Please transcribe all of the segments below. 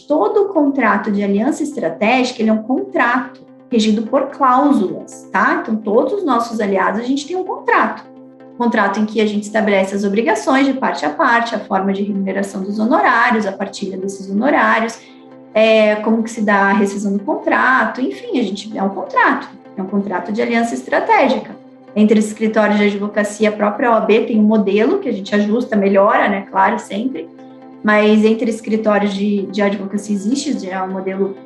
Todo o contrato de aliança estratégica, ele é um contrato regido por cláusulas, tá? Então, todos os nossos aliados, a gente tem um contrato em que a gente estabelece as obrigações de parte a parte, a forma de remuneração dos honorários, a partilha desses honorários, como que se dá a rescisão do contrato, enfim, é um contrato de aliança estratégica. Entre os escritórios de advocacia, a própria OAB tem um modelo que a gente ajusta, melhora, né, claro, sempre, mas entre escritórios de advocacia existe já o modelo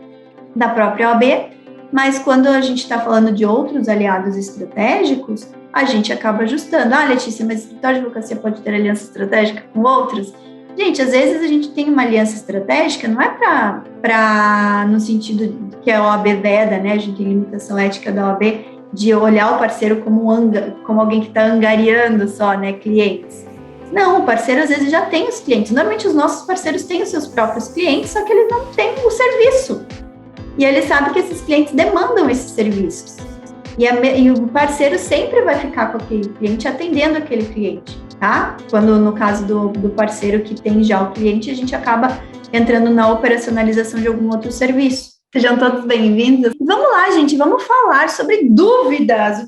da própria OAB, mas quando a gente está falando de outros aliados estratégicos, a gente acaba ajustando. Ah, Letícia, mas escritório de advocacia pode ter aliança estratégica com outros? Gente, às vezes a gente tem uma aliança estratégica, não é para no sentido que a OAB veda, né? A gente tem limitação ética da OAB de olhar o parceiro como alguém que está angariando só, né, clientes. Não, o parceiro às vezes já tem os clientes. Normalmente os nossos parceiros têm os seus próprios clientes, só que eles não têm o serviço. E ele sabe que esses clientes demandam esses serviços. E o parceiro sempre vai ficar com aquele cliente, atendendo aquele cliente, tá? Quando no caso do parceiro que tem já o cliente, a gente acaba entrando na operacionalização de algum outro serviço. Sejam todos bem-vindos. Vamos lá, gente, vamos falar sobre dúvidas. O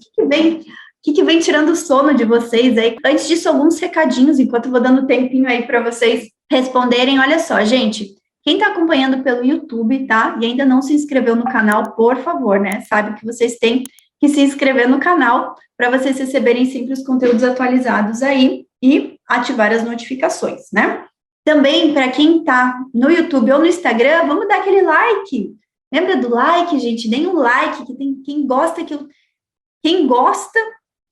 que vem tirando o sono de vocês aí? Antes disso, alguns recadinhos, enquanto eu vou dando tempinho aí para vocês responderem. Olha só, gente, quem está acompanhando pelo YouTube, tá? E ainda não se inscreveu no canal, por favor, né? Sabe que vocês têm que se inscrever no canal para vocês receberem sempre os conteúdos atualizados aí e ativar as notificações, né? Também, para quem está no YouTube ou no Instagram, vamos dar aquele like. Lembra do like, gente? Deem um like, que tem quem gosta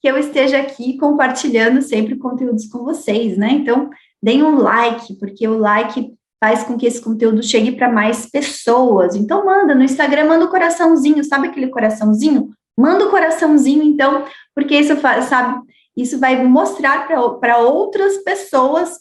que eu esteja aqui compartilhando sempre conteúdos com vocês, né? Então, deem um like, porque o like faz com que esse conteúdo chegue para mais pessoas. Então, manda no Instagram, manda o coraçãozinho, sabe aquele coraçãozinho? Manda o coraçãozinho, então, porque isso vai mostrar para outras pessoas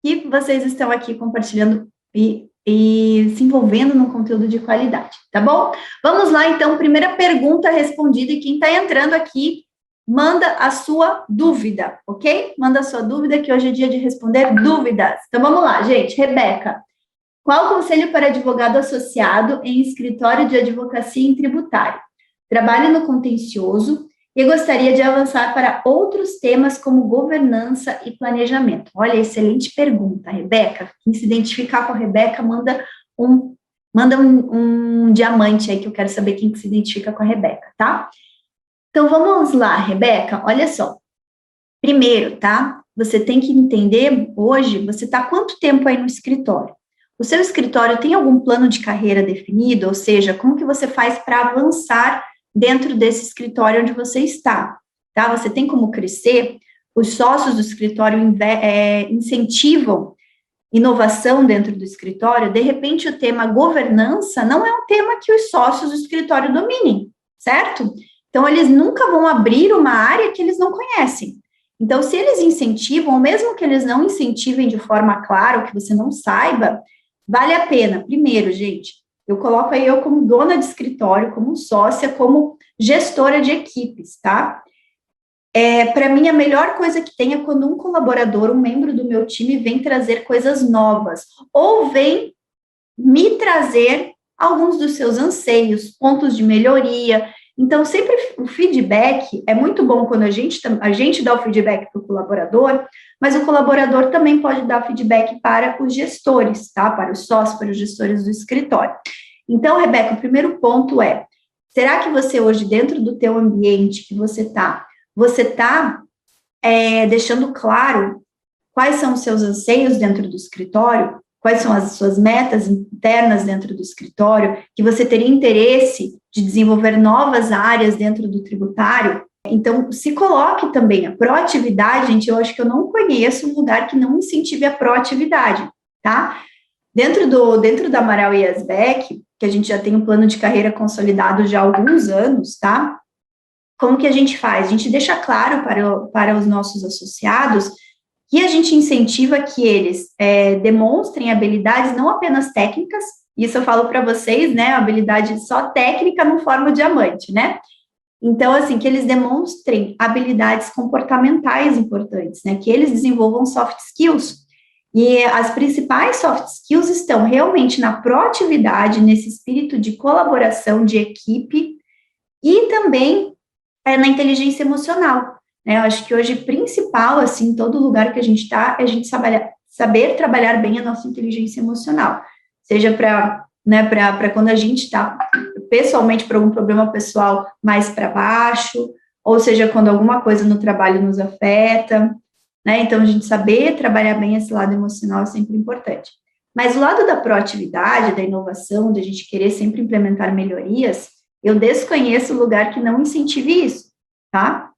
que vocês estão aqui compartilhando e se envolvendo num conteúdo de qualidade, tá bom? Vamos lá, então, primeira pergunta respondida, e quem está entrando aqui, manda a sua dúvida, ok? Manda a sua dúvida, que hoje é dia de responder dúvidas. Então, vamos lá, gente. Rebeca, qual o conselho para advogado associado em escritório de advocacia em tributário? Trabalho no contencioso e gostaria de avançar para outros temas como governança e planejamento. Olha, excelente pergunta, Rebeca. Quem se identificar com a Rebeca, manda um diamante aí, que eu quero saber quem que se identifica com a Rebeca, tá? Então, vamos lá, Rebeca, olha só. Primeiro, tá? Você tem que entender, hoje, você está há quanto tempo aí no escritório? O seu escritório tem algum plano de carreira definido? Ou seja, como que você faz para avançar dentro desse escritório onde você está, tá? Você tem como crescer? Os sócios do escritório incentivam inovação dentro do escritório? De repente, o tema governança não é um tema que os sócios do escritório dominem, certo? Então, eles nunca vão abrir uma área que eles não conhecem. Então, se eles incentivam, ou mesmo que eles não incentivem de forma clara, ou que você não saiba, vale a pena. Primeiro, gente, eu coloco aí eu como dona de escritório, como sócia, como gestora de equipes, tá? Para mim, a melhor coisa que tem é quando um colaborador, um membro do meu time, vem trazer coisas novas, ou vem me trazer alguns dos seus anseios, pontos de melhoria. Então, sempre o feedback é muito bom quando a gente dá o feedback para o colaborador, mas o colaborador também pode dar feedback para os gestores, tá? Para os sócios, para os gestores do escritório. Então, Rebeca, o primeiro ponto é, será que você hoje, dentro do teu ambiente que você está deixando claro quais são os seus anseios dentro do escritório? Quais são as suas metas internas dentro do escritório, que você teria interesse de desenvolver novas áreas dentro do tributário? Então, se coloque também a proatividade, gente, eu acho que eu não conheço um lugar que não incentive a proatividade, tá? Dentro da Amaral Iasbeck, que a gente já tem um plano de carreira consolidado já há alguns anos, tá? Como que a gente faz? A gente deixa claro para os nossos associados que a gente incentiva que eles demonstrem habilidades não apenas técnicas, isso eu falo para vocês, né, habilidade só técnica não forma o diamante, né? Então, assim, que eles demonstrem habilidades comportamentais importantes, né, que eles desenvolvam soft skills. E as principais soft skills estão realmente na proatividade, nesse espírito de colaboração, de equipe, e também na inteligência emocional, né? Eu acho que hoje principal, assim, em todo lugar que a gente está, é a gente saber trabalhar bem a nossa inteligência emocional, seja para, né, para quando a gente está pessoalmente por algum problema pessoal mais para baixo, ou seja, quando alguma coisa no trabalho nos afeta, né? Então, a gente saber trabalhar bem esse lado emocional é sempre importante. Mas o lado da proatividade, da inovação, de a gente querer sempre implementar melhorias, eu desconheço lugar que não incentive isso, tá?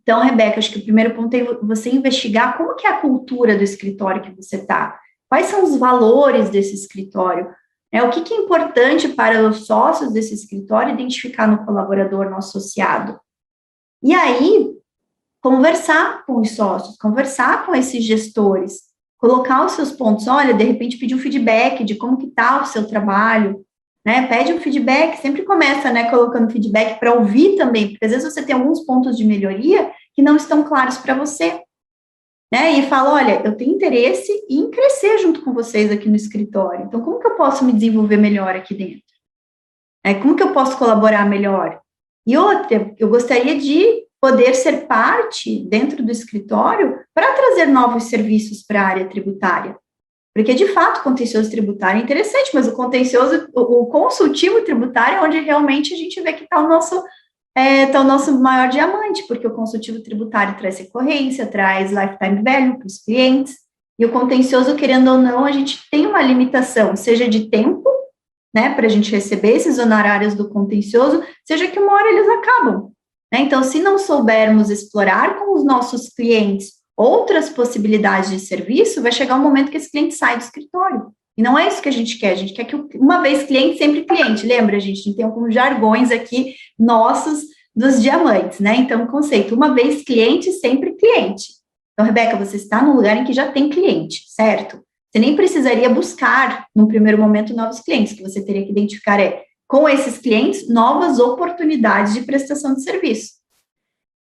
Então, Rebeca, acho que o primeiro ponto é você investigar como que é a cultura do escritório que você está, quais são os valores desse escritório, né? O que é importante para os sócios desse escritório identificar no colaborador, no associado. E aí, conversar com os sócios, conversar com esses gestores, colocar os seus pontos, olha, de repente pedir um feedback de como que está o seu trabalho, né, pede um feedback, sempre começa, né, colocando feedback para ouvir também, porque às vezes você tem alguns pontos de melhoria que não estão claros para você, né, e fala, olha, eu tenho interesse em crescer junto com vocês aqui no escritório, então como que eu posso me desenvolver melhor aqui dentro? Como que eu posso colaborar melhor? E outra, eu gostaria de poder ser parte dentro do escritório para trazer novos serviços para a área tributária. Porque, de fato, o contencioso tributário é interessante, mas o consultivo tributário é onde realmente a gente vê que está o nosso maior diamante, porque o consultivo tributário traz recorrência, traz lifetime value para os clientes, e o contencioso, querendo ou não, a gente tem uma limitação, seja de tempo, né, para a gente receber esses honorários do contencioso, seja que uma hora eles acabam, né? Então, se não soubermos explorar com os nossos clientes outras possibilidades de serviço, vai chegar um momento que esse cliente sai do escritório. E não é isso que a gente quer que uma vez cliente, sempre cliente. Lembra, gente? A gente tem alguns jargões aqui nossos dos diamantes, né? Então, o conceito, uma vez cliente, sempre cliente. Então, Rebeca, você está num lugar em que já tem cliente, certo? Você nem precisaria buscar, num primeiro momento, novos clientes. O que você teria que identificar com esses clientes, novas oportunidades de prestação de serviço.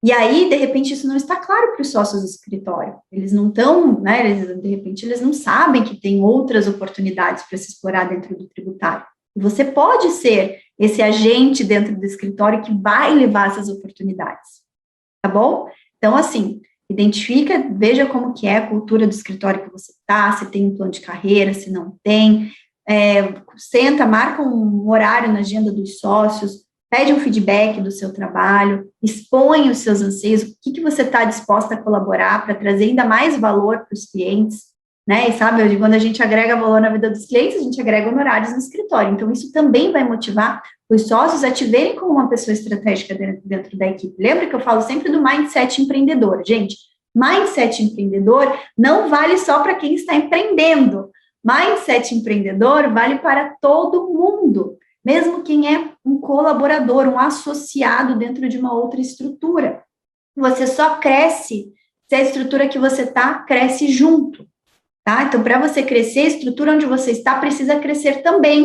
E aí, de repente, isso não está claro para os sócios do escritório. Eles não estão, né, de repente, eles não sabem que tem outras oportunidades para se explorar dentro do tributário. E você pode ser esse agente dentro do escritório que vai levar essas oportunidades, tá bom? Então, assim, identifica, veja como que é a cultura do escritório que você está, se tem um plano de carreira, se não tem, senta, marca um horário na agenda dos sócios, pede um feedback do seu trabalho, expõe os seus anseios, o que você está disposta a colaborar para trazer ainda mais valor para os clientes, né? E sabe, quando a gente agrega valor na vida dos clientes, a gente agrega honorários no escritório. Então, isso também vai motivar os sócios a te verem como uma pessoa estratégica dentro da equipe. Lembra que eu falo sempre do mindset empreendedor? Gente, mindset empreendedor não vale só para quem está empreendendo. Mindset empreendedor vale para todo mundo, mesmo quem é um colaborador, um associado dentro de uma outra estrutura. Você só cresce se a estrutura que você está cresce junto, tá? Então, para você crescer, a estrutura onde você está precisa crescer também.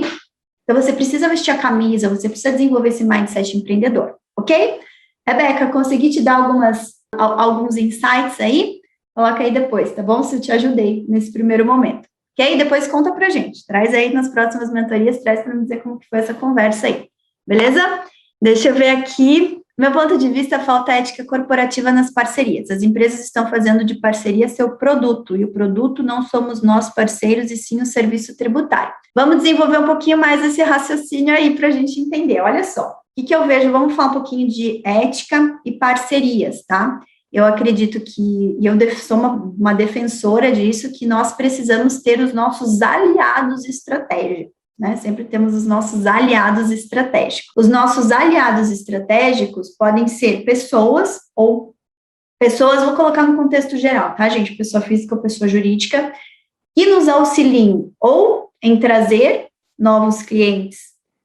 Então, você precisa vestir a camisa, você precisa desenvolver esse mindset empreendedor, ok? Rebeca, consegui te dar alguns insights aí? Coloca aí depois, tá bom? Se eu te ajudei nesse primeiro momento. Ok? Depois conta pra gente. Traz aí nas próximas mentorias, traz para me dizer como que foi essa conversa aí. Beleza? Deixa eu ver aqui. Meu ponto de vista, falta ética corporativa nas parcerias. As empresas estão fazendo de parceria seu produto, e o produto não somos nós parceiros, e sim o serviço tributário. Vamos desenvolver um pouquinho mais esse raciocínio aí para a gente entender. Olha só, o que eu vejo? Vamos falar um pouquinho de ética e parcerias, tá? Eu acredito que, e eu sou uma defensora disso, que nós precisamos ter os nossos aliados estratégicos, né? Sempre temos os nossos aliados estratégicos. Os nossos aliados estratégicos podem ser pessoas, vou colocar no contexto geral, tá, gente? Pessoa física ou pessoa jurídica, que nos auxiliem ou em trazer novos clientes,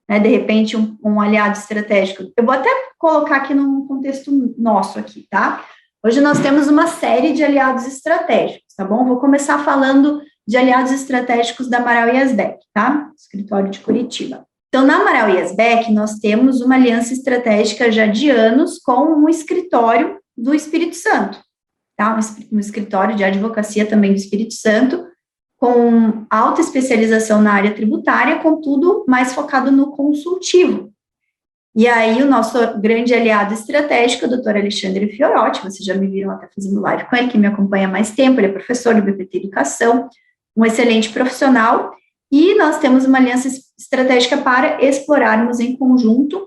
né? De repente, um aliado estratégico. Eu vou até colocar aqui num contexto nosso aqui, tá? Hoje nós temos uma série de aliados estratégicos, tá bom? Vou começar falando de aliados estratégicos da Amaral e Asbeck, tá? Escritório de Curitiba. Então, na Amaral e Asbeck, nós temos uma aliança estratégica já de anos com um escritório do Espírito Santo, tá? Um escritório de advocacia também do Espírito Santo, com alta especialização na área tributária, contudo, mais focado no consultivo. E aí, o nosso grande aliado estratégico, o doutor Alexandre Fiorotti, vocês já me viram até fazendo live com ele, que me acompanha há mais tempo, ele é professor do BPT Educação, um excelente profissional, e nós temos uma aliança estratégica para explorarmos em conjunto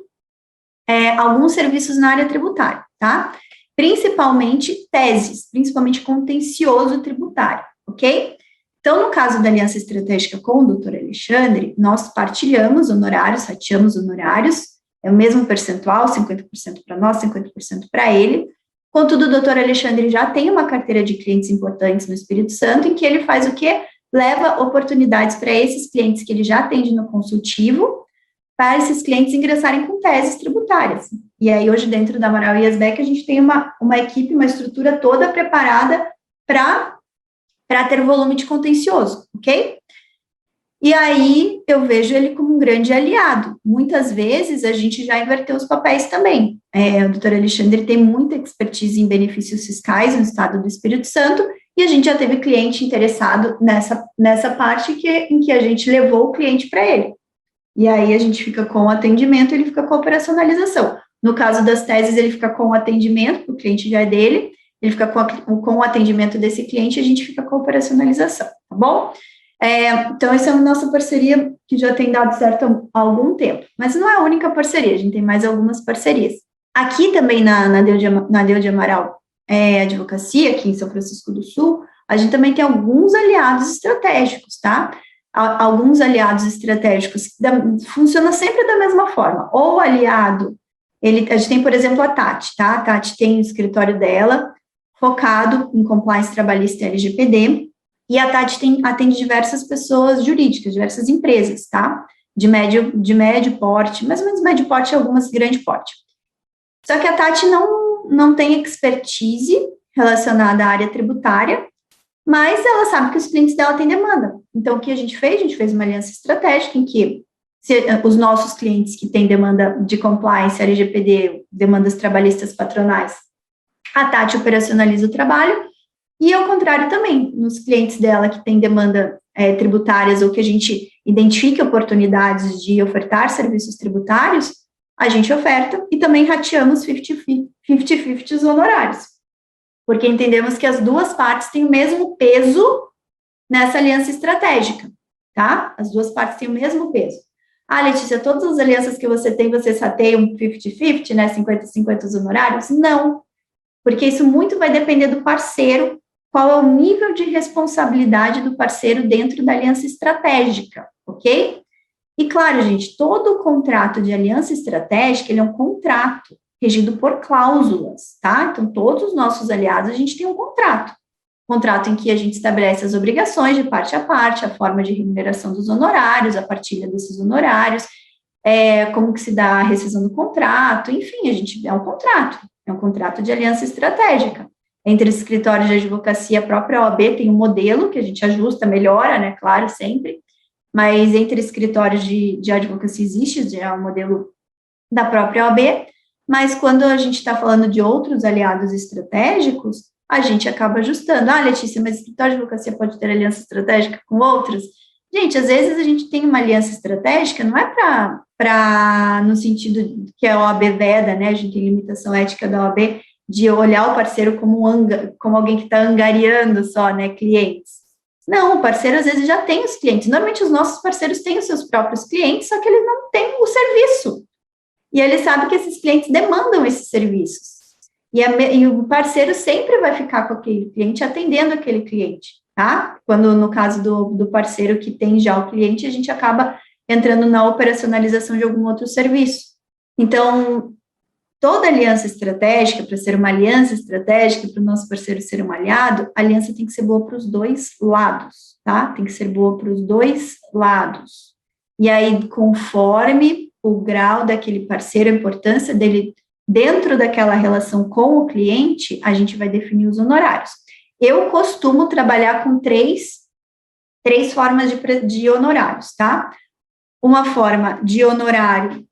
alguns serviços na área tributária, tá? Principalmente teses, principalmente contencioso tributário, ok? Então, no caso da aliança estratégica com o doutor Alexandre, nós partilhamos honorários, rateamos honorários, é o mesmo percentual, 50% para nós, 50% para ele. Contudo, o doutor Alexandre já tem uma carteira de clientes importantes no Espírito Santo, em que ele faz o quê? Leva oportunidades para esses clientes que ele já atende no consultivo, para esses clientes ingressarem com teses tributárias. E aí, hoje, dentro da Amaral IASBEC, a gente tem uma equipe, uma estrutura toda preparada para ter volume de contencioso, ok? E aí, eu vejo ele como um grande aliado. Muitas vezes, a gente já inverteu os papéis também. O doutor Alexandre tem muita expertise em benefícios fiscais no estado do Espírito Santo, e a gente já teve cliente interessado nessa parte em que a gente levou o cliente para ele. E aí, a gente fica com o atendimento, ele fica com a operacionalização. No caso das teses, ele fica com o atendimento, o cliente já é dele, ele fica com o atendimento desse cliente, e a gente fica com a operacionalização, tá bom? Então, essa é a nossa parceria que já tem dado certo há algum tempo. Mas não é a única parceria, a gente tem mais algumas parcerias. Aqui também na Deu de Amaral Advocacia, aqui em São Francisco do Sul, a gente também tem alguns aliados estratégicos, tá? Alguns aliados estratégicos, funciona sempre da mesma forma. Ou aliado, a gente tem, por exemplo, a Tati, tá? A Tati tem o escritório dela, focado em compliance trabalhista e LGPD, e a Tati atende diversas pessoas jurídicas, diversas empresas, tá? De médio porte, mais ou menos médio porte, algumas de grande porte. Só que a Tati não tem expertise relacionada à área tributária, mas ela sabe que os clientes dela têm demanda. Então, o que a gente fez? A gente fez uma aliança estratégica em que os nossos clientes que têm demanda de compliance, LGPD, demandas trabalhistas patronais, a Tati operacionaliza o trabalho, e ao contrário também, nos clientes dela que têm demanda tributárias ou que a gente identifique oportunidades de ofertar serviços tributários, a gente oferta e também rateamos 50-50 os honorários, porque entendemos que as duas partes têm o mesmo peso nessa aliança estratégica, tá? As duas partes têm o mesmo peso. Ah, Letícia, todas as alianças que você tem, você rateia 50-50, né, 50-50 os honorários? Não, porque isso muito vai depender do parceiro, qual é o nível de responsabilidade do parceiro dentro da aliança estratégica, ok? E claro, gente, todo contrato de aliança estratégica, ele é um contrato regido por cláusulas, tá? Então, todos os nossos aliados, a gente tem um contrato em que a gente estabelece as obrigações de parte a parte, a forma de remuneração dos honorários, a partilha desses honorários, como que se dá a rescisão do contrato, enfim, é um contrato de aliança estratégica. Entre os escritórios de advocacia, a própria OAB tem um modelo que a gente ajusta, melhora, né, claro, sempre, mas entre escritórios de advocacia existe já um modelo da própria OAB, mas quando a gente está falando de outros aliados estratégicos, a gente acaba ajustando. Ah, Letícia, mas escritório de advocacia pode ter aliança estratégica com outros? Gente, às vezes a gente tem uma aliança estratégica, não é para no sentido que a OAB veda, né, a gente tem limitação ética da OAB, de olhar o parceiro como alguém que está angariando só, né, clientes. Não, o parceiro às vezes já tem os clientes. Normalmente os nossos parceiros têm os seus próprios clientes, só que eles não têm o serviço. E ele sabe que esses clientes demandam esses serviços. E o parceiro sempre vai ficar com aquele cliente, atendendo aquele cliente, tá? Quando, no caso do parceiro que tem já o cliente, a gente acaba entrando na operacionalização de algum outro serviço. Então, toda aliança estratégica, para ser uma aliança estratégica, para o nosso parceiro ser um aliado, a aliança tem que ser boa para os dois lados, tá? Tem que ser boa para os dois lados. E aí, conforme o grau daquele parceiro, a importância dele dentro daquela relação com o cliente, a gente vai definir os honorários. Eu costumo trabalhar com três formas de honorários, tá? Uma forma de honorário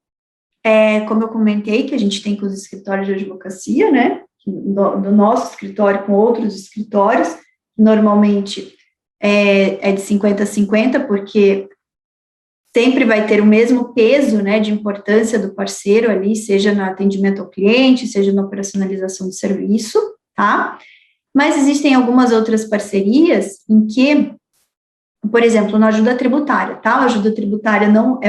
como eu comentei, que a gente tem com os escritórios de advocacia, né, do nosso escritório com outros escritórios, normalmente é de 50 a 50, porque sempre vai ter o mesmo peso, né, de importância do parceiro ali, seja no atendimento ao cliente, seja na operacionalização do serviço, tá? Mas existem algumas outras parcerias em que, por exemplo, na ajuda tributária, tá? A ajuda tributária não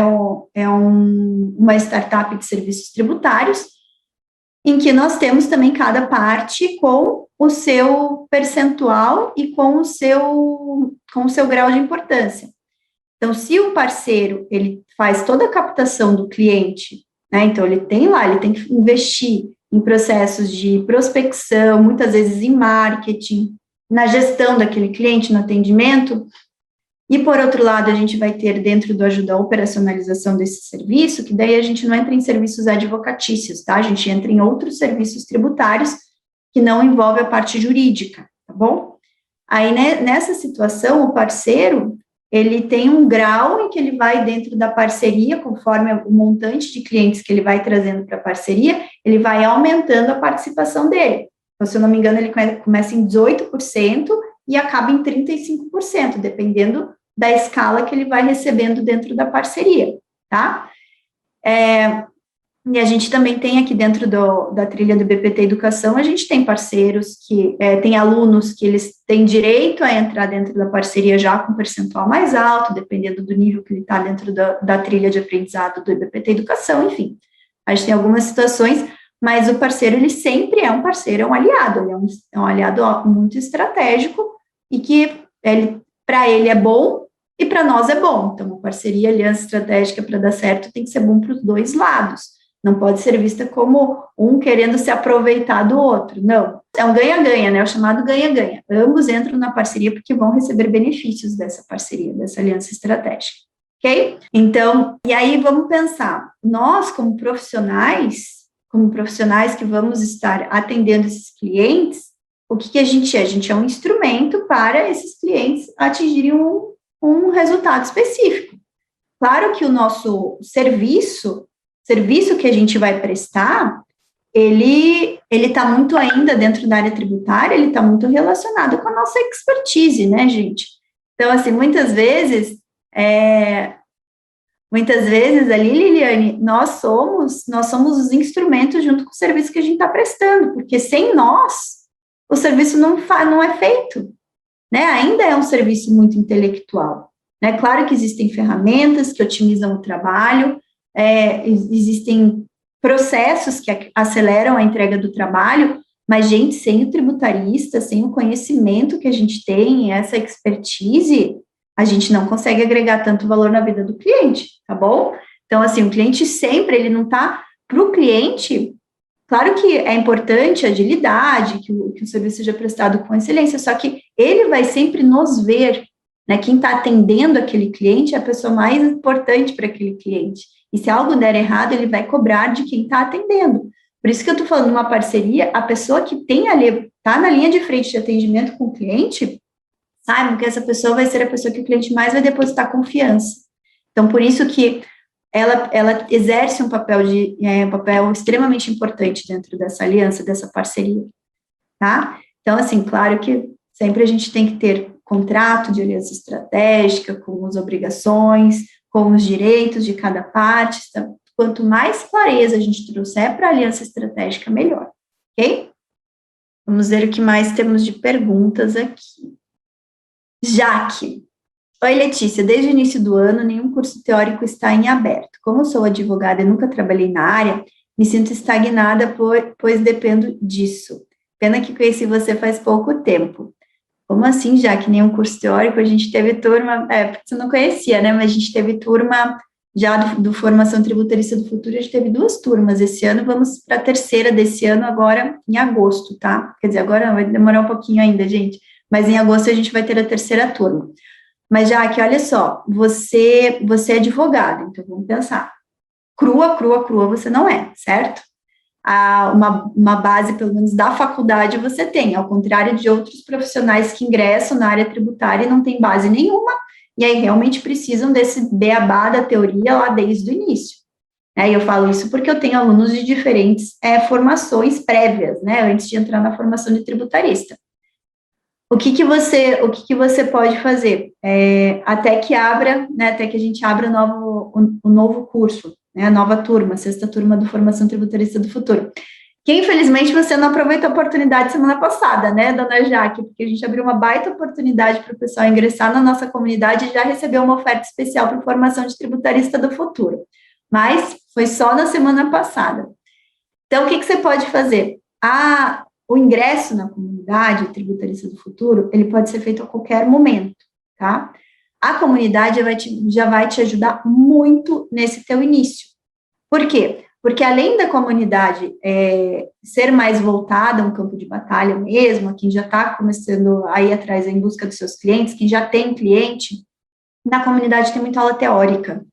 uma startup de serviços tributários, em que nós temos também cada parte com o seu percentual e com o seu grau de importância. Então, se o parceiro, ele faz toda a captação do cliente, né, então ele tem que investir em processos de prospecção, muitas vezes em marketing, na gestão daquele cliente, no atendimento, e por outro lado, a gente vai ter dentro do ajuda a operacionalização desse serviço, que daí a gente não entra em serviços advocatícios, tá? A gente entra em outros serviços tributários que não envolve a parte jurídica, tá bom? Aí, né, nessa situação, o parceiro, ele tem um grau em que ele vai dentro da parceria, conforme o montante de clientes que ele vai trazendo para a parceria, ele vai aumentando a participação dele. Então, se eu não me engano, ele começa em 18% e acaba em 35%, dependendo da escala que ele vai recebendo dentro da parceria, tá? E a gente também tem aqui dentro da trilha do BPT Educação, a gente tem parceiros tem alunos que eles têm direito a entrar dentro da parceria já com percentual mais alto, dependendo do nível que ele está dentro da trilha de aprendizado do BPT Educação, enfim. A gente tem algumas situações, mas o parceiro, ele sempre é um parceiro, é um aliado, ele é um aliado muito estratégico e que para ele é bom e para nós é bom. Então, a parceria, aliança estratégica para dar certo tem que ser bom para os dois lados. Não pode ser vista como um querendo se aproveitar do outro, não. É um ganha-ganha, né? É o chamado ganha-ganha. Ambos entram na parceria porque vão receber benefícios dessa parceria, dessa aliança estratégica, ok? Então, e aí vamos pensar, nós como profissionais que vamos estar atendendo esses clientes, o que a gente é? A gente é um instrumento para esses clientes atingirem um resultado específico. Claro que o nosso serviço que a gente vai prestar, ele está muito ainda dentro da área tributária, ele está muito relacionado com a nossa expertise, né, gente? Então, assim, muitas vezes ali, Liliane, nós somos os instrumentos junto com o serviço que a gente está prestando, porque sem nós, o serviço não é feito, né? Ainda é um serviço muito intelectual, né? Claro que existem ferramentas que otimizam o trabalho, existem processos que aceleram a entrega do trabalho, mas, gente, sem o tributarista, sem o conhecimento que a gente tem, essa expertise, a gente não consegue agregar tanto valor na vida do cliente, tá bom? Então, assim, o cliente sempre, ele não está, para o cliente, claro que é importante a agilidade, que o serviço seja prestado com excelência, só que ele vai sempre nos ver, né? Quem está atendendo aquele cliente é a pessoa mais importante para aquele cliente. E se algo der errado, ele vai cobrar de quem está atendendo. Por isso que eu estou falando, uma parceria, a pessoa que está na linha de frente de atendimento com o cliente, sabe que essa pessoa vai ser a pessoa que o cliente mais vai depositar confiança. Então, por isso que ela exerce um papel extremamente importante dentro dessa aliança, dessa parceria, tá? Então, assim, claro que sempre a gente tem que ter contrato de aliança estratégica, com as obrigações, com os direitos de cada parte. Então, quanto mais clareza a gente trouxer para a aliança estratégica, melhor, ok? Vamos ver o que mais temos de perguntas aqui. Jaque. Oi, Letícia. Desde o início do ano, nenhum curso teórico está em aberto. Como sou advogada e nunca trabalhei na área, me sinto estagnada, pois dependo disso. Pena que conheci você faz pouco tempo. Como assim, já que nenhum curso teórico? A gente teve turma, porque você não conhecia, né? Mas a gente teve turma já do Formação Tributarista do Futuro, a gente teve 2 turmas esse ano, vamos para a terceira desse ano, agora em agosto, tá? Quer dizer, agora vai demorar um pouquinho ainda, gente, mas em agosto a gente vai ter a terceira turma. Mas, Jaque, olha só, você é advogada, então vamos pensar. Crua você não é, certo? Uma base, pelo menos, da faculdade você tem, ao contrário de outros profissionais que ingressam na área tributária e não tem base nenhuma, e aí realmente precisam desse beabá da teoria lá desde o início. E eu falo isso porque eu tenho alunos de diferentes formações prévias, né, antes de entrar na formação de tributarista. O que você pode fazer? Até que abra, né, até que a gente abra o novo curso, né, a nova turma, a sexta turma do Formação Tributarista do Futuro. Que, infelizmente, você não aproveitou a oportunidade semana passada, né, dona Jaque? Porque a gente abriu uma baita oportunidade para o pessoal ingressar na nossa comunidade e já recebeu uma oferta especial para Formação de Tributarista do Futuro. Mas foi só na semana passada. Então, o que você pode fazer? O ingresso na comunidade Tributarista do Futuro, ele pode ser feito a qualquer momento, tá? A comunidade já vai te ajudar muito nesse teu início. Por quê? Porque além da comunidade ser mais voltada a um campo de batalha mesmo, quem já está começando a ir atrás em busca dos seus clientes, quem já tem cliente, na comunidade tem muita aula teórica,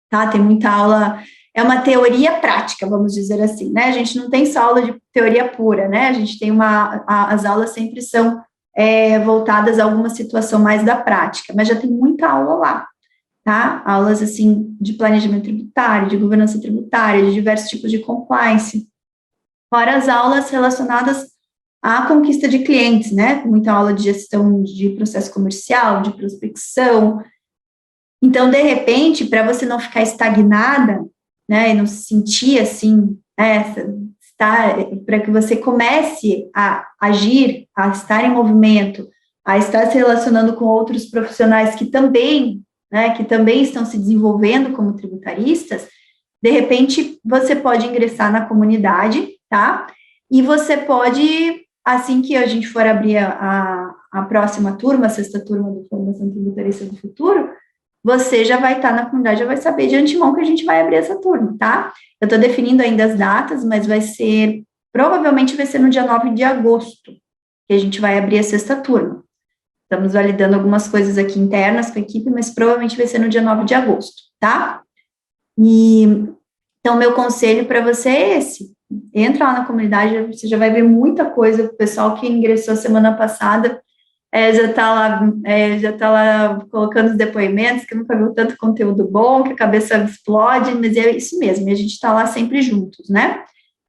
tá? Tem muita aula, é uma teoria prática, vamos dizer assim, né? A gente não tem só aula de teoria pura, né? A gente tem as aulas sempre são voltadas a alguma situação mais da prática, mas já tem muita aula lá, tá? Aulas, assim, de planejamento tributário, de governança tributária, de diversos tipos de compliance, fora as aulas relacionadas à conquista de clientes, né? Muita aula de gestão de processo comercial, de prospecção. Então, de repente, para você não ficar estagnada, né, e não se sentir assim, para que você comece a agir, a estar em movimento, a estar se relacionando com outros profissionais que também estão se desenvolvendo como tributaristas, de repente, você pode ingressar na comunidade, tá? E você pode, assim que a gente for abrir a próxima turma, a sexta turma do Formação Tributarista do Futuro, você já vai estar na comunidade, já vai saber de antemão que a gente vai abrir essa turma, tá? Eu estou definindo ainda as datas, mas provavelmente vai ser no dia 9 de agosto, que a gente vai abrir a sexta turma. Estamos validando algumas coisas aqui internas com a equipe, mas provavelmente vai ser no dia 9 de agosto, tá? Então, meu conselho para você é esse. Entra lá na comunidade, você já vai ver muita coisa. O pessoal que ingressou semana passada já está lá colocando os depoimentos, que nunca viu tanto conteúdo bom, que a cabeça explode, mas é isso mesmo, e a gente está lá sempre juntos, né?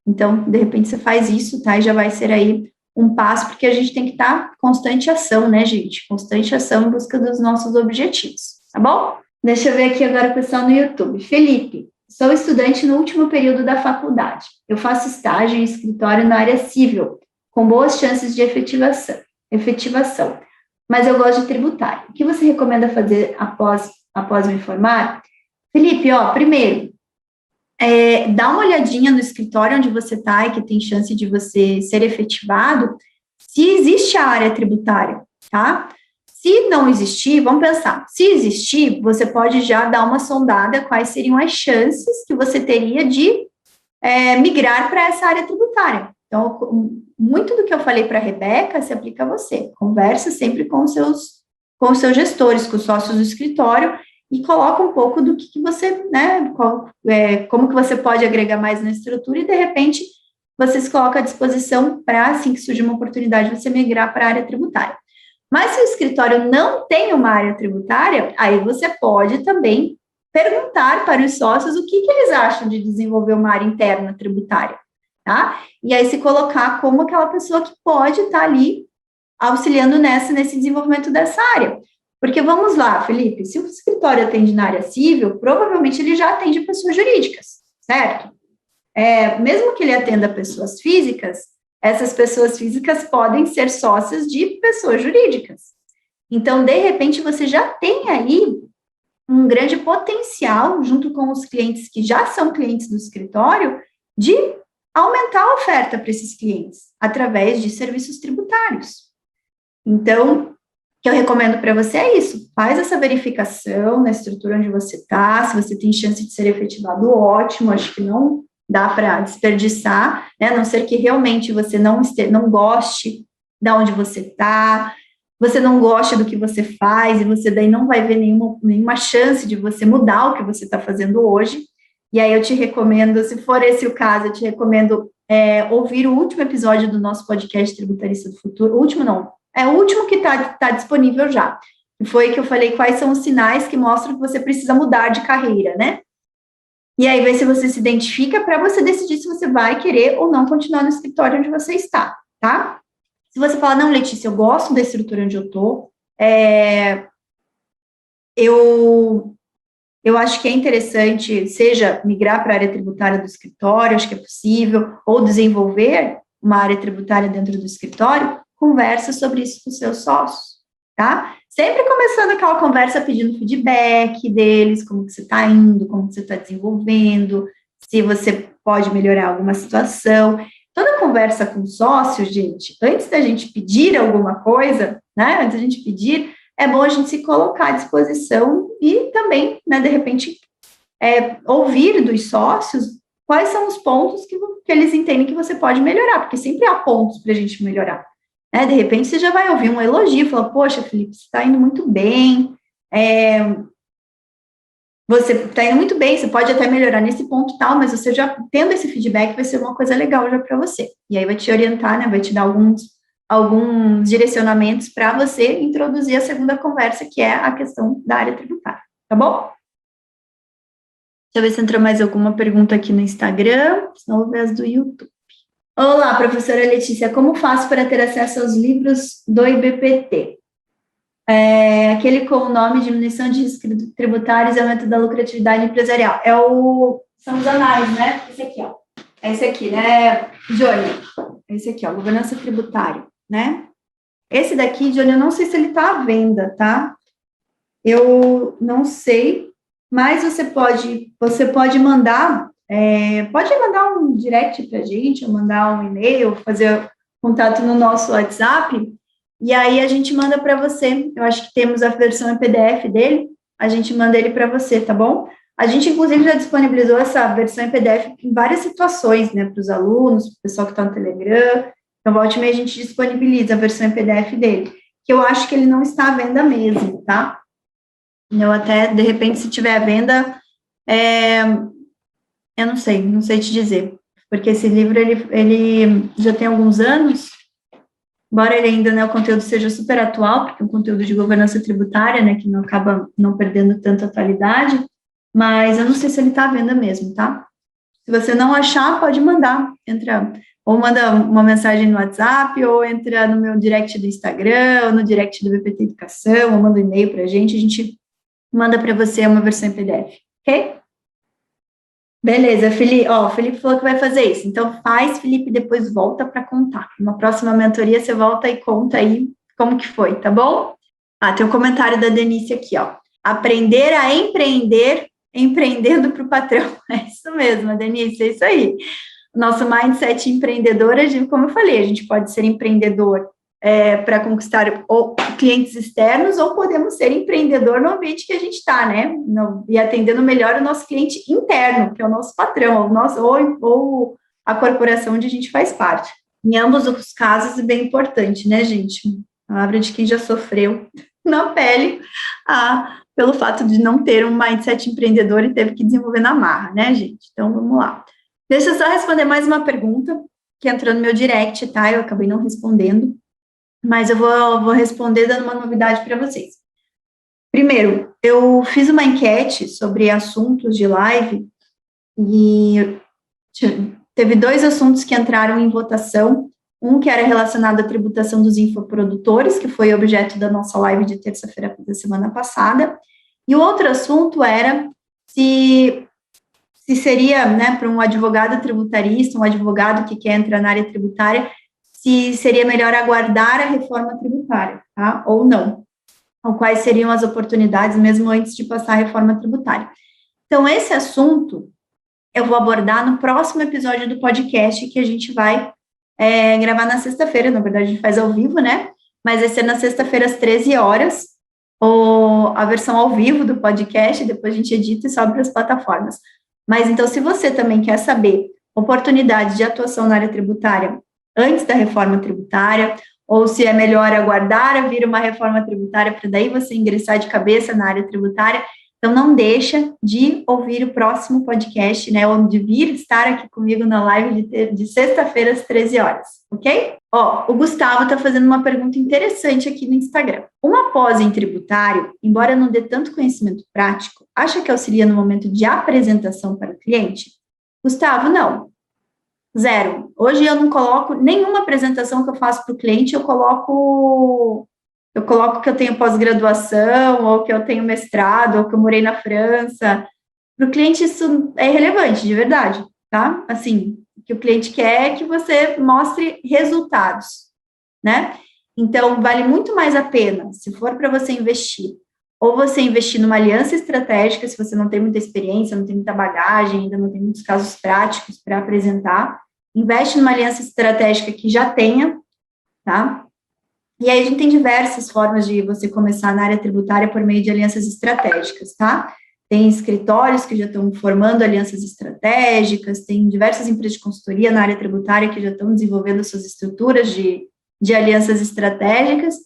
Então, de repente, você faz isso, tá? E já vai ser aí um passo, porque a gente tem que estar constante ação, né, gente? Constante ação em busca dos nossos objetivos, tá bom? Deixa eu ver aqui agora o pessoal no YouTube. Felipe, sou estudante no último período da faculdade. Eu faço estágio em escritório na área civil, com boas chances de efetivação, mas eu gosto de tributário. O que você recomenda fazer após me formar? Felipe, primeiro, dá uma olhadinha no escritório onde você está e que tem chance de você ser efetivado, se existe a área tributária, tá? Se não existir, vamos pensar, se existir, você pode já dar uma sondada quais seriam as chances que você teria de migrar para essa área tributária. Então, muito do que eu falei para a Rebeca se aplica a você. Conversa sempre com os seus gestores, com os sócios do escritório, e coloca um pouco do que você, né, como que você pode agregar mais na estrutura, e de repente você se coloca à disposição para, assim que surgir uma oportunidade, você migrar para a área tributária. Mas se o escritório não tem uma área tributária, aí você pode também perguntar para os sócios o que eles acham de desenvolver uma área interna tributária, tá? E aí se colocar como aquela pessoa que pode estar ali auxiliando nesse desenvolvimento dessa área. Porque vamos lá, Felipe, se o escritório atende na área civil, provavelmente ele já atende pessoas jurídicas, certo? Mesmo que ele atenda pessoas físicas, essas pessoas físicas podem ser sócias de pessoas jurídicas. Então, de repente, você já tem aí um grande potencial, junto com os clientes que já são clientes do escritório, de aumentar a oferta para esses clientes, através de serviços tributários. Então, o que eu recomendo para você é isso, faz essa verificação na estrutura onde você está, se você tem chance de ser efetivado, ótimo, acho que não dá para desperdiçar, né, a não ser que realmente você não goste de onde você está, você não gosta do que você faz, e você daí não vai ver nenhuma chance de você mudar o que você está fazendo hoje, e aí eu te recomendo, se for esse o caso, eu te recomendo ouvir o último episódio do nosso podcast Tributarista do Futuro, o último que está disponível já, que foi que eu falei quais são os sinais que mostram que você precisa mudar de carreira, né? E aí, ver se você se identifica para você decidir se você vai querer ou não continuar no escritório onde você está, tá? Se você falar, não, Letícia, eu gosto da estrutura onde eu estou, eu acho que é interessante, seja migrar para a área tributária do escritório, acho que é possível, ou desenvolver uma área tributária dentro do escritório, conversa sobre isso com os seus sócios, tá? Sempre começando aquela conversa pedindo feedback deles, como que você está indo, como que você está desenvolvendo, se você pode melhorar alguma situação. Toda conversa com sócios, gente, antes da gente pedir alguma coisa, né, antes da gente pedir, é bom a gente se colocar à disposição e também, né, de repente, ouvir dos sócios quais são os pontos que eles entendem que você pode melhorar, porque sempre há pontos para a gente melhorar. Né? De repente, você já vai ouvir um elogio, fala, poxa, Felipe, você está indo muito bem, você está indo muito bem, você pode até melhorar nesse ponto tal, mas você já tendo esse feedback vai ser uma coisa legal já para você. E aí vai te orientar, né, vai te dar alguns direcionamentos para você introduzir a segunda conversa, que é a questão da área tributária, tá bom? Deixa eu ver se entrou mais alguma pergunta aqui no Instagram, senão eu vou ver as do YouTube. Olá, professora Letícia, como faço para ter acesso aos livros do IBPT? Aquele com o nome Diminuição de Riscos Tributários e Aumento da Lucratividade Empresarial. São os anais, né? Esse aqui, ó. Esse aqui, né, Johnny? Esse aqui, ó, Governança Tributária, né? Esse daqui, Johnny, eu não sei se ele está à venda, tá? Eu não sei, mas você pode mandar, pode mandar um direct para a gente, ou mandar um e-mail, fazer contato no nosso WhatsApp, e aí a gente manda para você. Eu acho que temos a versão em PDF dele, a gente manda ele para você, tá bom? A gente, inclusive, já disponibilizou essa versão em PDF em várias situações, né, para os alunos, para o pessoal que está no Telegram. Então, volta e meia, a gente disponibiliza a versão em PDF dele, que eu acho que ele não está à venda mesmo, tá? Eu até, de repente, se tiver à venda, eu não sei te dizer, porque esse livro, ele já tem alguns anos, embora ele ainda, né, o conteúdo seja super atual, porque é um conteúdo de governança tributária, né, que não acaba não perdendo tanta atualidade, mas eu não sei se ele está à venda mesmo, tá? Se você não achar, pode mandar, ou manda uma mensagem no WhatsApp, ou entra no meu direct do Instagram, ou no direct do BPT Educação, ou manda um e-mail para a gente manda para você uma versão em PDF, ok? Beleza, Felipe, o Felipe falou que vai fazer isso, então faz, Felipe, depois volta para contar. Numa próxima mentoria, você volta e conta aí como que foi, tá bom? Tem um comentário da Denise aqui, ó. Aprender a empreender, empreendendo para o patrão. É isso mesmo, Denise, é isso aí. Nosso mindset empreendedor, como eu falei, a gente pode ser empreendedor para conquistar clientes externos, ou podemos ser empreendedor no ambiente que a gente está, né? E atendendo melhor o nosso cliente interno, que é o nosso patrão, ou a corporação onde a gente faz parte. Em ambos os casos, é bem importante, né, gente? A palavra de quem já sofreu na pele pelo fato de não ter um mindset empreendedor e teve que desenvolver na marra, né, gente? Então, vamos lá. Deixa eu só responder mais uma pergunta que entrou no meu direct, tá? Eu acabei não respondendo, mas eu vou responder dando uma novidade para vocês. Primeiro, eu fiz uma enquete sobre assuntos de live e teve 2 assuntos que entraram em votação. Um que era relacionado à tributação dos infoprodutores, que foi objeto da nossa live de terça-feira da semana passada, e o outro assunto era se seria, né, para um advogado tributarista, um advogado que quer entrar na área tributária, se seria melhor aguardar a reforma tributária, tá? Ou não. Ou quais seriam as oportunidades, mesmo antes de passar a reforma tributária. Então, esse assunto eu vou abordar no próximo episódio do podcast, que a gente vai gravar na sexta-feira. Na verdade, a gente faz ao vivo, né? Mas vai ser na sexta-feira, às 13 horas, ou a versão ao vivo do podcast, depois a gente edita e sobe para as plataformas. Mas, então, se você também quer saber oportunidades de atuação na área tributária antes da reforma tributária, ou se é melhor aguardar a vir uma reforma tributária para daí você ingressar de cabeça na área tributária, então não deixa de ouvir o próximo podcast, né, ou de vir estar aqui comigo na live de sexta-feira às 13 horas, ok? O Gustavo está fazendo uma pergunta interessante aqui no Instagram. Uma pós em tributário, embora não dê tanto conhecimento prático, acha que auxilia no momento de apresentação para o cliente? Gustavo, não. Zero. Hoje eu não coloco nenhuma apresentação que eu faço para o cliente, eu coloco que eu tenho pós-graduação, ou que eu tenho mestrado, ou que eu morei na França. Para o cliente isso é irrelevante, de verdade, tá? Assim, o que o cliente quer é que você mostre resultados, né? Então, vale muito mais a pena, se for para você investir, ou você investir numa aliança estratégica, se você não tem muita experiência, não tem muita bagagem, ainda não tem muitos casos práticos para apresentar, investe numa aliança estratégica que já tenha, tá? E aí a gente tem diversas formas de você começar na área tributária por meio de alianças estratégicas, tá? Tem escritórios que já estão formando alianças estratégicas, tem diversas empresas de consultoria na área tributária que já estão desenvolvendo suas estruturas de alianças estratégicas.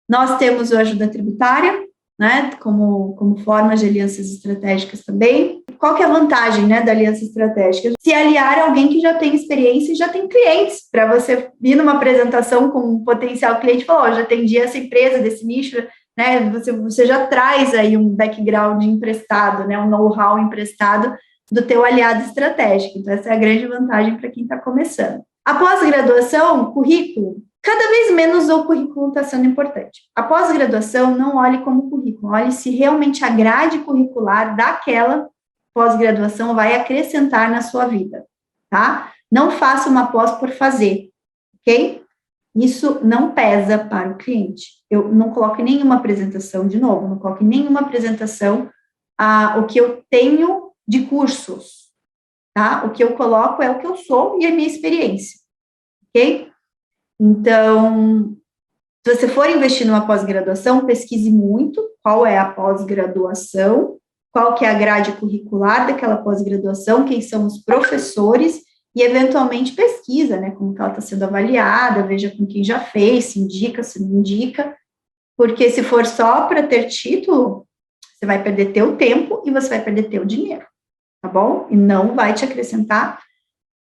Nós temos o Ajuda Tributária, né, como forma de alianças estratégicas também. Qual que é a vantagem, né, da aliança estratégica? Se aliar a alguém que já tem experiência e já tem clientes, para você ir numa apresentação com um potencial cliente e falar, já atendi essa empresa desse nicho, né, você já traz aí um background emprestado, né, um know-how emprestado do teu aliado estratégico. Então, essa é a grande vantagem para quem está começando. A pós-graduação, currículo, cada vez menos o currículo está sendo importante. A pós-graduação, não olhe como currículo, olhe se realmente a grade curricular daquela pós-graduação vai acrescentar na sua vida, tá? Não faça uma pós por fazer, ok? Isso não pesa para o cliente. Eu não coloco nenhuma apresentação, de novo, não coloco nenhuma apresentação o que eu tenho de cursos, tá? O que eu coloco é o que eu sou e a minha experiência, ok? Então, se você for investir numa pós-graduação, pesquise muito qual é a pós-graduação, qual que é a grade curricular daquela pós-graduação, quem são os professores, e eventualmente pesquisa, né, como que ela está sendo avaliada, veja com quem já fez, se indica, se não indica, porque se for só para ter título, você vai perder teu tempo e você vai perder teu dinheiro, tá bom? E não vai te acrescentar,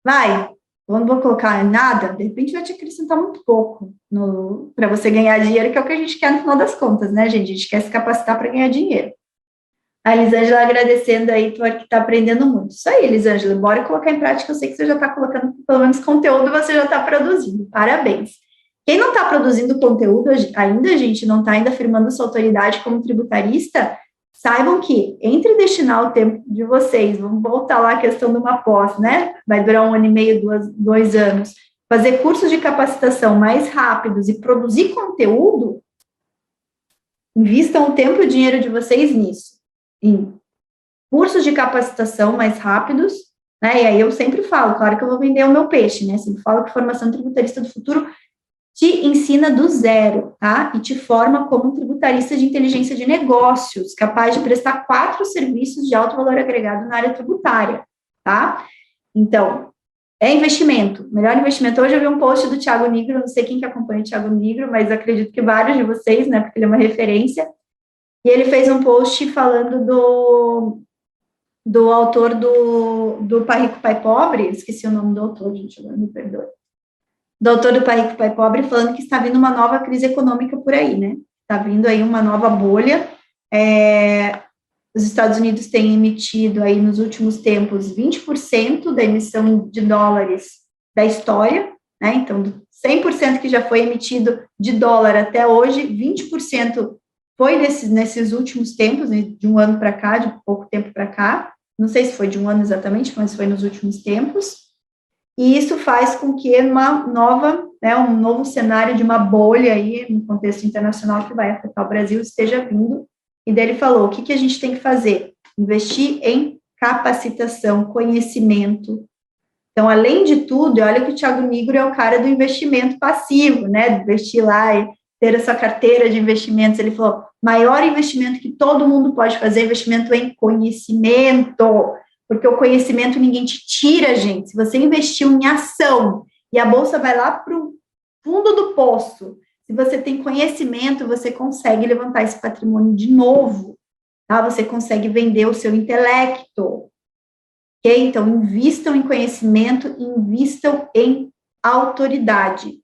eu não vou colocar nada, de repente vai te acrescentar muito pouco para você ganhar dinheiro, que é o que a gente quer no final das contas, né, gente? A gente quer se capacitar para ganhar dinheiro. A Elisângela agradecendo aí, tu que está aprendendo muito. Isso aí, Elisângela, bora colocar em prática, eu sei que você já está colocando pelo menos conteúdo, você já está produzindo, parabéns. Quem não está produzindo conteúdo ainda, gente, não está ainda afirmando sua autoridade como tributarista, saibam que, entre destinar o tempo de vocês, vamos voltar lá à questão de uma pós, né? Vai durar 1 ano e meio, 2 anos, fazer cursos de capacitação mais rápidos e produzir conteúdo, invistam o tempo e o dinheiro de vocês nisso. Em cursos de capacitação mais rápidos, né? E aí eu sempre falo, claro que eu vou vender o meu peixe, né? Sempre falo que formação tributarista do futuro te ensina do zero, tá? E te forma como um tributarista de inteligência de negócios, capaz de prestar 4 serviços de alto valor agregado na área tributária, tá? Então, é investimento, melhor investimento. Hoje eu vi um post do Thiago Nigro, não sei quem que acompanha o Thiago Nigro, mas acredito que vários de vocês, né? Porque ele é uma referência. E ele fez um post falando do autor do Pai Rico, Pai Pobre, esqueci o nome do autor, gente, agora me perdoe. Do autor do Pai Rico, Pai Pobre, falando que está vindo uma nova crise econômica por aí, né? Está vindo aí uma nova bolha. Os Estados Unidos têm emitido aí nos últimos tempos 20% da emissão de dólares da história, né? Então, 100% que já foi emitido de dólar até hoje, 20% foi nesses últimos tempos, né, de um ano para cá, de pouco tempo para cá, não sei se foi de um ano exatamente, mas foi nos últimos tempos, e isso faz com que um novo cenário de uma bolha aí, no contexto internacional que vai afetar o Brasil, esteja vindo, e daí ele falou, o que a gente tem que fazer? Investir em capacitação, conhecimento. Então, além de tudo, olha que o Thiago Nigro é o cara do investimento passivo, né, investir lá e ter essa carteira de investimentos. Ele falou, maior investimento que todo mundo pode fazer é investimento em conhecimento, porque o conhecimento ninguém te tira, gente. Se você investiu em ação e a bolsa vai lá para o fundo do poço, se você tem conhecimento, você consegue levantar esse patrimônio de novo, tá? Você consegue vender o seu intelecto, ok? Então, invistam em conhecimento, invistam em autoridade.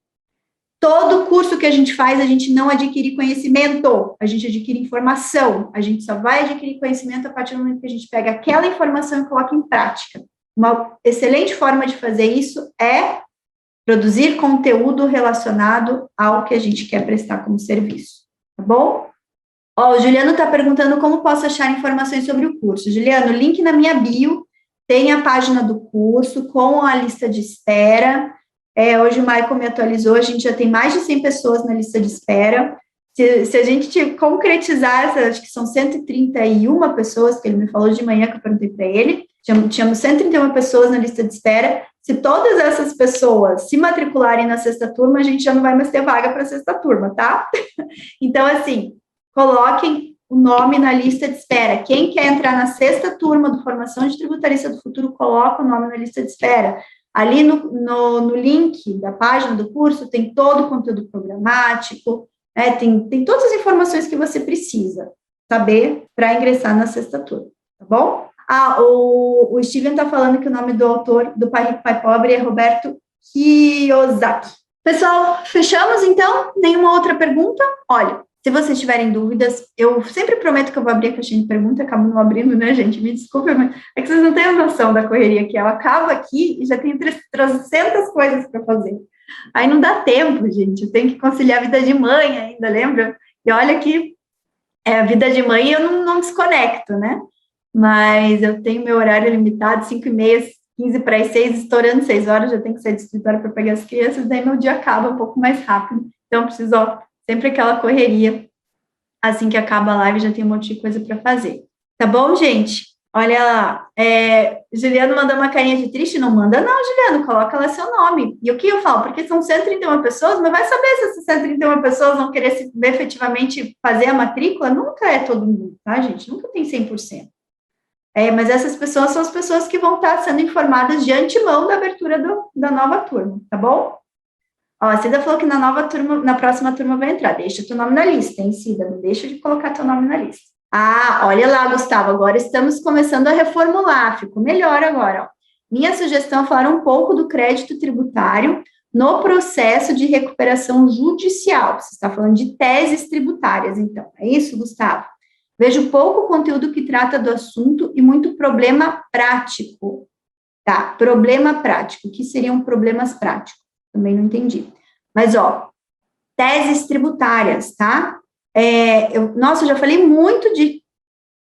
Todo curso que a gente faz, a gente não adquire conhecimento, a gente adquire informação. A gente só vai adquirir conhecimento a partir do momento que a gente pega aquela informação e coloca em prática. uma excelente forma de fazer isso é produzir conteúdo relacionado ao que a gente quer prestar como serviço, tá bom? Ó, o Juliano está perguntando como posso achar informações sobre o curso. Juliano, link na minha bio, tem a página do curso com a lista de espera. Hoje o Michael me atualizou, a gente já tem mais de 100 pessoas na lista de espera. Se a gente concretizar, acho que são 131 pessoas, que ele me falou de manhã, que eu perguntei para ele, tínhamos 131 pessoas na lista de espera. Se todas essas pessoas se matricularem na sexta turma, a gente já não vai mais ter vaga para a sexta turma, tá? Então, assim, coloquem o nome na lista de espera. Quem quer entrar na sexta turma do Formação de Tributarista do Futuro, coloca o nome na lista de espera. Ali no link da página do curso tem todo o conteúdo programático, tem todas as informações que você precisa saber para ingressar na sexta turma, tá bom? O Steven está falando que o nome do autor do Pai Rico, Pai Pobre é Roberto Kiyosaki. Pessoal, fechamos então? Nenhuma outra pergunta? Olha, se vocês tiverem dúvidas, eu sempre prometo que eu vou abrir a caixinha de pergunta, acabo não abrindo, né, gente? Me desculpe, mas é que vocês não têm a noção da correria que ela acaba aqui e já tem 300 coisas para fazer. Aí não dá tempo, gente, eu tenho que conciliar a vida de mãe ainda, lembra? E olha que a vida de mãe eu não desconecto, né? Mas eu tenho meu horário limitado, 5h30, 15 para as 6, estourando 6 horas, já tenho que sair do escritório para pegar as crianças, daí meu dia acaba um pouco mais rápido, então preciso, sempre aquela correria, assim que acaba a live já tem um monte de coisa para fazer. Tá bom, gente? Olha lá, Juliano mandou uma carinha de triste, não manda não, Juliano, coloca lá seu nome. E o que eu falo? Porque são 131 pessoas, mas vai saber se essas 131 pessoas vão querer efetivamente fazer a matrícula? Nunca é todo mundo, tá, gente? Nunca tem 100%. Mas essas pessoas são as pessoas que vão estar sendo informadas de antemão da abertura da nova turma, tá bom? Ó, a Cida falou que na próxima turma vai entrar. Deixa teu nome na lista, hein, Cida? Não deixa de colocar teu nome na lista. Olha lá, Gustavo, agora estamos começando a reformular, ficou melhor agora. Ó. Minha sugestão é falar um pouco do crédito tributário no processo de recuperação judicial. Você está falando de teses tributárias, então. É isso, Gustavo? Vejo pouco conteúdo que trata do assunto e muito problema prático. Tá, problema prático. O que seriam problemas práticos? Também não entendi. Mas, teses tributárias, tá? Eu já falei muito de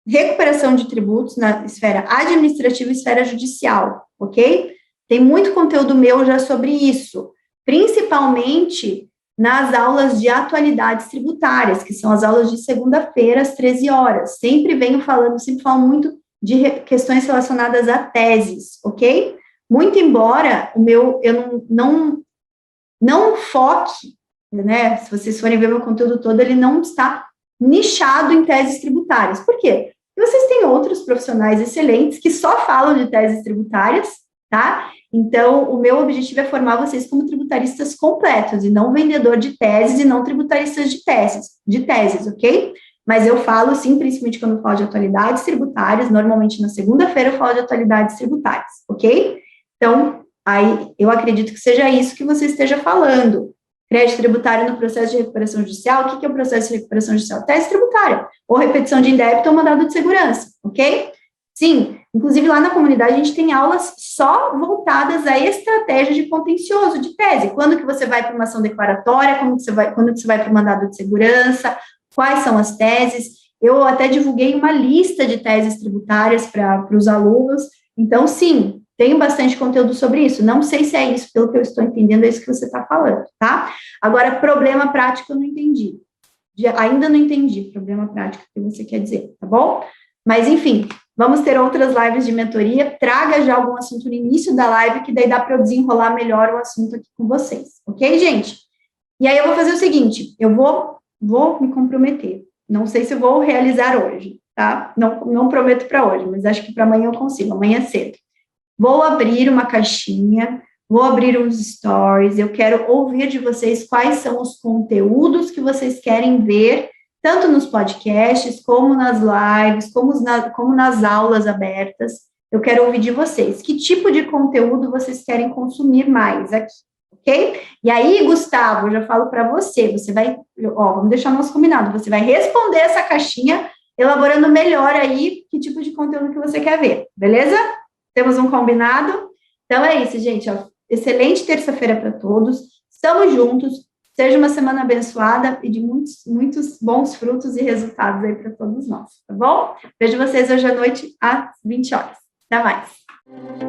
recuperação de tributos na esfera administrativa e esfera judicial, ok? Tem muito conteúdo meu já sobre isso, principalmente nas aulas de atualidades tributárias, que são as aulas de segunda-feira, às 13 horas. Sempre falo muito de questões relacionadas a teses, ok? Muito embora eu não foque, né? Se vocês forem ver meu conteúdo todo, ele não está nichado em teses tributárias. Por quê? Porque vocês têm outros profissionais excelentes que só falam de teses tributárias, tá? Então, o meu objetivo é formar vocês como tributaristas completos, e não vendedor de teses, e não tributaristas de teses, ok? Mas eu falo, sim, principalmente quando eu falo de atualidades tributárias, normalmente na segunda-feira eu falo de atualidades tributárias, ok? Então, aí eu acredito que seja isso que você esteja falando. Crédito tributário no processo de recuperação judicial. O que é o processo de recuperação judicial? Tese tributária, ou repetição de indébito ou mandado de segurança, ok? Sim, inclusive lá na comunidade a gente tem aulas só voltadas à estratégia de contencioso, de tese. Quando que você vai para uma ação declaratória, quando que você vai para o mandado de segurança, quais são as teses. Eu até divulguei uma lista de teses tributárias para os alunos. Então, sim, tenho bastante conteúdo sobre isso. Não sei se é isso, pelo que eu estou entendendo, é isso que você está falando, tá? Agora, problema prático eu não entendi. Ainda não entendi problema prático que você quer dizer, tá bom? Mas, enfim, vamos ter outras lives de mentoria. Traga já algum assunto no início da live, que daí dá para eu desenrolar melhor o assunto aqui com vocês. Ok, gente? E aí eu vou fazer o seguinte, eu vou me comprometer. Não sei se eu vou realizar hoje, tá? Não prometo para hoje, mas acho que para amanhã eu consigo, amanhã cedo. Vou abrir uma caixinha, vou abrir uns stories, eu quero ouvir de vocês quais são os conteúdos que vocês querem ver, tanto nos podcasts, como nas lives, como nas aulas abertas. Eu quero ouvir de vocês. Que tipo de conteúdo vocês querem consumir mais aqui, ok? E aí, Gustavo, eu já falo para você vai, vamos deixar nosso combinado, você vai responder essa caixinha, elaborando melhor aí que tipo de conteúdo que você quer ver, beleza? Temos um combinado? Então é isso, gente. Ó. Excelente terça-feira para todos. Estamos juntos. Seja uma semana abençoada e de muitos, muitos bons frutos e resultados aí para todos nós, tá bom? Vejo vocês hoje à noite às 20 horas. Até mais.